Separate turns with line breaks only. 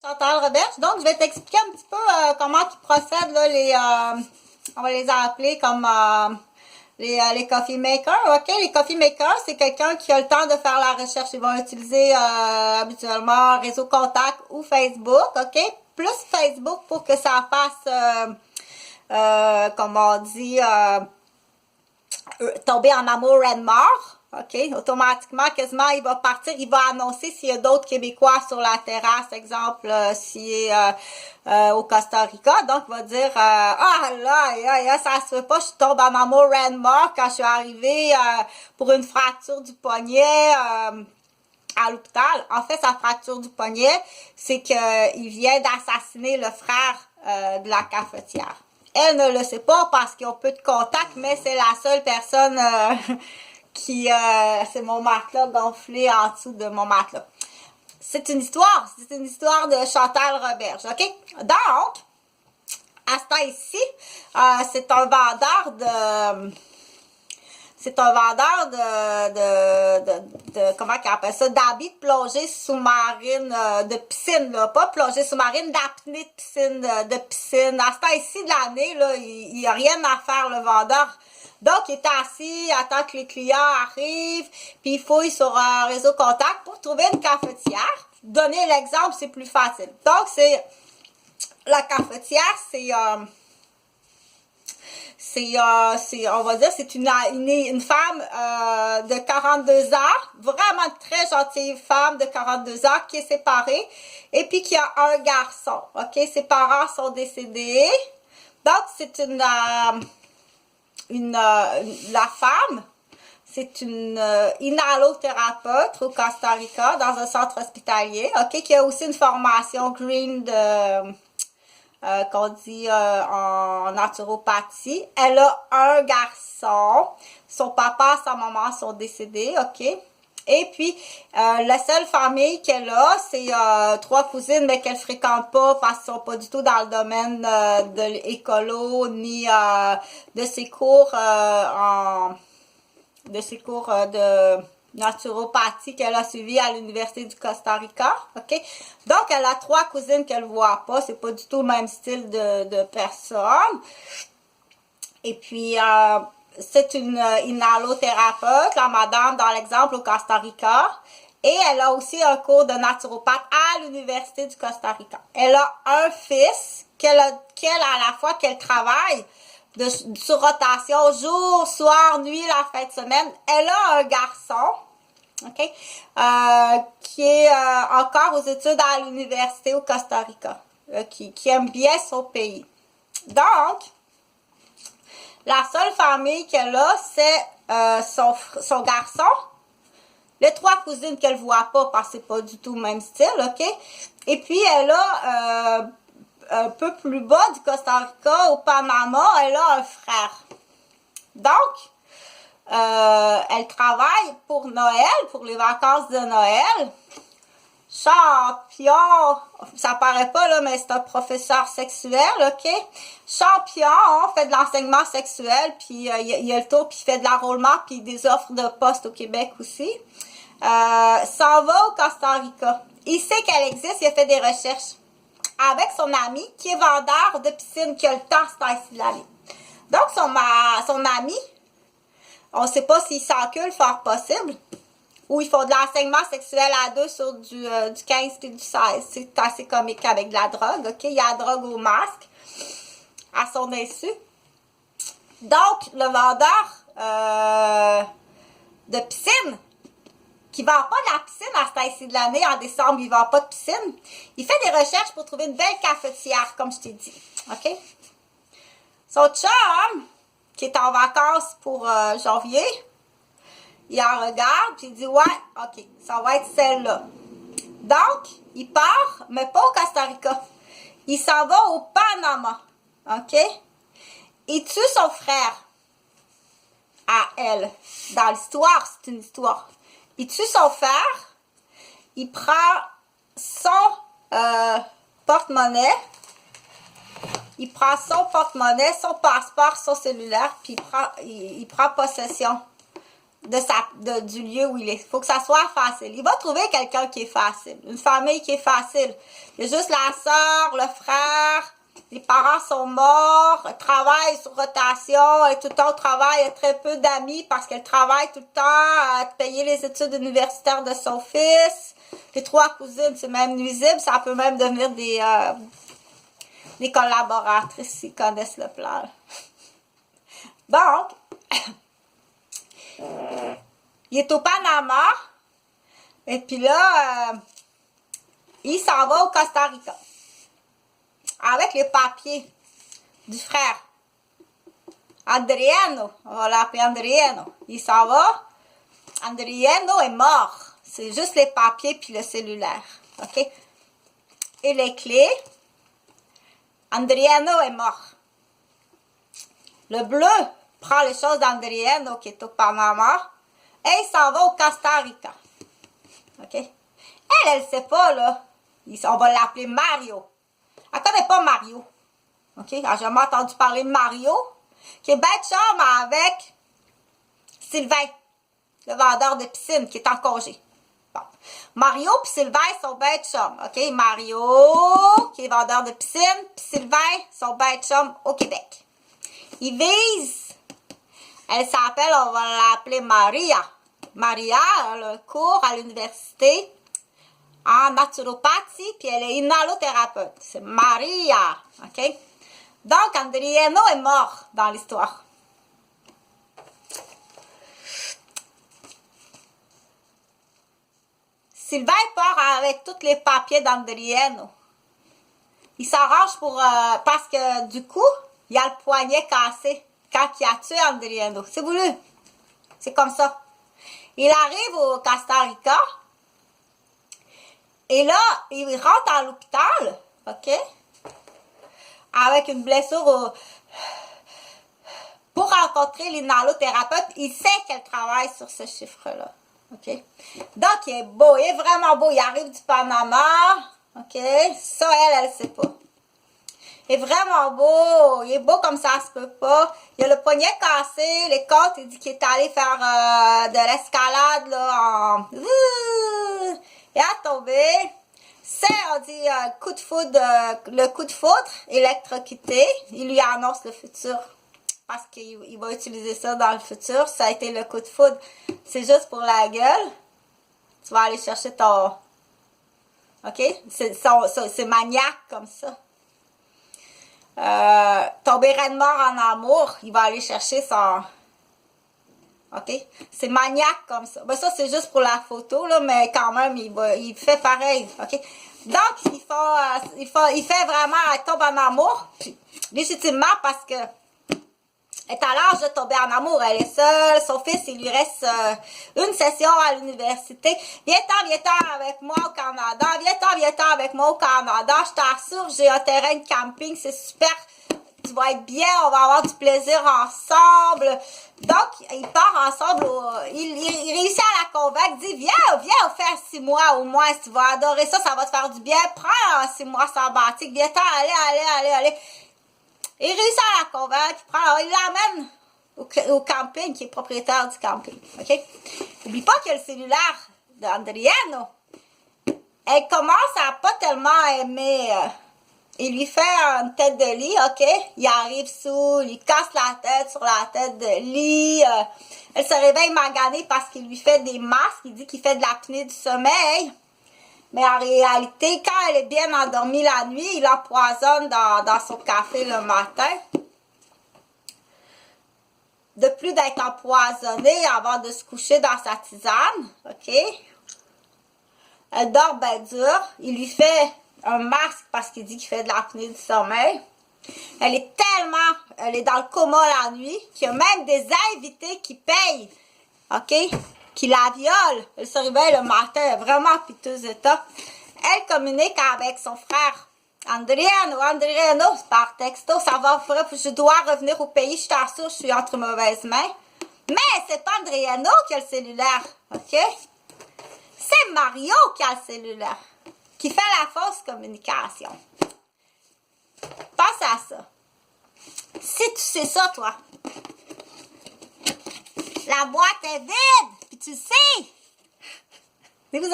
Chantal Roberge. Donc, je vais t'expliquer un petit peu comment ils procèdent, là, on va les appeler comme les coffee makers. OK? Les coffee makers, c'est quelqu'un qui a le temps de faire la recherche. Ils vont utiliser habituellement Réseau Contact ou Facebook. OK? Plus Facebook pour que ça fasse, comme on dit, tomber en amour and mort. OK? Automatiquement, quasiment, il va partir, il va annoncer s'il y a d'autres Québécois sur la terrasse, exemple, s'il est au Costa Rica. Donc, il va dire, ah là, ça se fait pas, je tombe en amour and mort quand je suis arrivée pour une fracture du poignet à l'hôpital. En fait, sa fracture du poignet, c'est qu'il vient d'assassiner le frère de la cafetière. Elle ne le sait pas parce qu'ils ont peu de contact, mais c'est la seule personne qui... c'est mon matelas gonflé en dessous de mon matelas. C'est une histoire de Chantal Roberge, OK? Donc, à ce temps-ci, c'est un vendeur de... comment qu'on appelle ça, d'habits de plongée sous-marine, de piscine, là, pas plongée sous-marine, d'apnée de piscine, de piscine. À ce temps-ci de l'année, là, il n'y a rien à faire, le vendeur. Donc, il est assis, attend que les clients arrivent, puis il fouille sur un réseau contact pour trouver une cafetière. Donner l'exemple, c'est plus facile. Donc, c'est la cafetière, on va dire, c'est une femme de 42 ans, vraiment très gentille femme de 42 ans qui est séparée et puis qui a un garçon. OK? Ses parents sont décédés. Donc, c'est la femme, c'est une inhalothérapeute au Costa Rica dans un centre hospitalier. OK? Qui a aussi une formation green qu'on dit en naturopathie. Elle a un garçon. Son papa, sa maman sont décédés, OK? Et puis, la seule famille qu'elle a, c'est 3 cousines, mais qu'elle fréquente pas parce qu'ils sont pas du tout dans le domaine de l'écolo, ni de ses cours de naturopathie qu'elle a suivi à l'Université du Costa Rica, OK? Donc, elle a 3 cousines qu'elle voit pas, c'est pas du tout le même style de personne. Et puis, c'est une inhalothérapeute, la madame, dans l'exemple, au Costa Rica. Et elle a aussi un cours de naturopathe à l'Université du Costa Rica. Elle a un fils qu'elle à la fois qu'elle travaille sur rotation, jour, soir, nuit, la fin de semaine. Elle a un garçon, OK, qui est encore aux études à l'université au Costa Rica, qui aime bien son pays. Donc, la seule famille qu'elle a, c'est son garçon, les 3 cousines qu'elle voit pas parce que c'est pas du tout le même style, OK? Et puis, elle a... un peu plus bas du Costa Rica, au Panama, elle a un frère. Donc, elle travaille pour Noël, pour les vacances de Noël. Champion, ça paraît pas là, mais c'est un professeur sexuel, OK? Champion, fait de l'enseignement sexuel, puis il a le tour, puis il fait de l'enrôlement, puis des offres de poste au Québec aussi. S'en va au Costa Rica. Il sait qu'elle existe, il a fait des recherches avec son ami qui est vendeur de piscine, qui a le temps ce temps-ci de l'année. Donc, son ami, on ne sait pas s'ils s'enculent fort possible, ou ils font de l'enseignement sexuel à deux sur du 15 et du 16. C'est assez comique avec de la drogue, OK? Il y a la drogue au masque, à son insu. Donc, le vendeur de piscine, qui vend pas de la piscine à ce temps-ci de l'année, en décembre, il vend pas de piscine. Il fait des recherches pour trouver une belle cafetière, comme je t'ai dit. OK? Son chum, qui est en vacances pour janvier, il en regarde, puis il dit, ouais, OK, ça va être celle-là. Donc, il part, mais pas au Costa Rica. Il s'en va au Panama. OK? Il tue son frère à elle. Dans l'histoire, c'est une histoire. Il tue son frère, il prend son porte-monnaie, son passeport, son cellulaire, puis il prend possession du lieu où il est. Il faut que ça soit facile. Il va trouver quelqu'un qui est facile. Une famille qui est facile. Il y a juste la soeur, le frère, les parents sont morts, elle travaille sur rotation, elle est tout le temps au travail, elle a très peu d'amis parce qu'elle travaille tout le temps à payer les études universitaires de son fils. Les 3 cousines, c'est même nuisible, ça peut même devenir des collaboratrices s'ils connaissent le plan. Donc, il est au Panama, et puis là, il s'en va au Costa Rica avec les papiers du frère. Adriano, on va l'appeler Adriano. Il s'en va. Adriano est mort. C'est juste les papiers puis le cellulaire. OK? Et les clés. Adriano est mort. Le bleu prend les choses d'Adriano qui est au Panama et il s'en va au Costa Rica. OK? Elle sait pas, là. On va l'appeler Mario. Elle connaît pas Mario. OK? Elle n'a jamais entendu parler de Mario, qui est bête chum avec Sylvain, le vendeur de piscine, qui est en congé. Bon. Mario et Sylvain sont bêtes chum. OK? Mario, qui est vendeur de piscine, puis Sylvain sont bêtes chum au Québec. Ils visent. Elle s'appelle, on va l'appeler Maria. Maria a le cours à l'université en naturopathie, puis elle est inhalothérapeute. C'est Maria, OK? Donc, Adriano est mort dans l'histoire. Sylvain part avec tous les papiers d'Adriano. Il s'arrange pour... parce que, du coup, il a le poignet cassé quand il a tué Adriano. C'est voulu. C'est comme ça. Il arrive au Costa Rica. Et là, il rentre à l'hôpital, OK? Avec une blessure pour rencontrer l'inhalothérapeute. Il sait qu'elle travaille sur ce chiffre-là, OK? Donc, il est beau, il est vraiment beau. Il arrive du Panama, OK? Ça, elle sait pas. Il est vraiment beau. Il est beau comme ça se peut pas. Il a le poignet cassé. Les côtes, il dit qu'il est allé faire de l'escalade, là, il a tombé. C'est, on dit, le coup de foudre électrocuté. Il lui annonce le futur. Parce qu'il va utiliser ça dans le futur. Ça a été le coup de foudre. C'est juste pour la gueule. Tu vas aller chercher ton... OK? C'est maniaque comme ça. Tomber de mort en amour. Il va aller chercher son... OK? C'est maniaque comme ça. Ben ça, c'est juste pour la photo, là, mais quand même, il fait pareil. OK? Donc, il fait vraiment, il tombe en amour, puis, légitimement, parce que elle est à l'âge de tomber en amour. Elle est seule. Son fils, il lui reste une session à l'université. Viens-t'en avec moi au Canada. Viens-t'en avec moi au Canada. Je t'assure, j'ai un terrain de camping. C'est super. Tu vas être bien. On va avoir du plaisir ensemble. Donc, ils partent ensemble. Il réussit à la convaincre. Il dit, viens faire 6 mois au moins. Tu vas adorer ça. Ça va te faire du bien. Prends 6 mois sabbatique. Viens-t'en. Allez. Il réussit à la convaincre, il l'amène au camping, qui est propriétaire du camping. OK? N'oublie pas qu'il y a le cellulaire d'Adriano. Elle commence à pas tellement aimer. Il lui fait une tête de lit, OK? Il arrive sous, il casse la tête sur la tête de lit. Elle se réveille maganée parce qu'il lui fait des masques. Il dit qu'il fait de l'apnée du sommeil. Mais en réalité, quand elle est bien endormie la nuit, il l'empoisonne dans son café le matin. De plus d'être empoisonnée avant de se coucher dans sa tisane, OK? Elle dort bien dur. Il lui fait un masque parce qu'il dit qu'il fait de l'apnée du sommeil. Elle est dans le coma la nuit, qu'il y a même des invités qui payent, OK? Qui la viole. Elle se réveille le matin, vraiment piteux état. Elle communique avec son frère Adriano, par texto. Ça va, je dois revenir au pays, je t'assure, je suis entre mauvaises mains. Mais c'est pas Adriano qui a le cellulaire, OK? C'est Mario qui a le cellulaire, qui fait la fausse communication. Pense à ça. Si tu sais ça, toi, La boîte est vide, puis tu le sais. C'est vous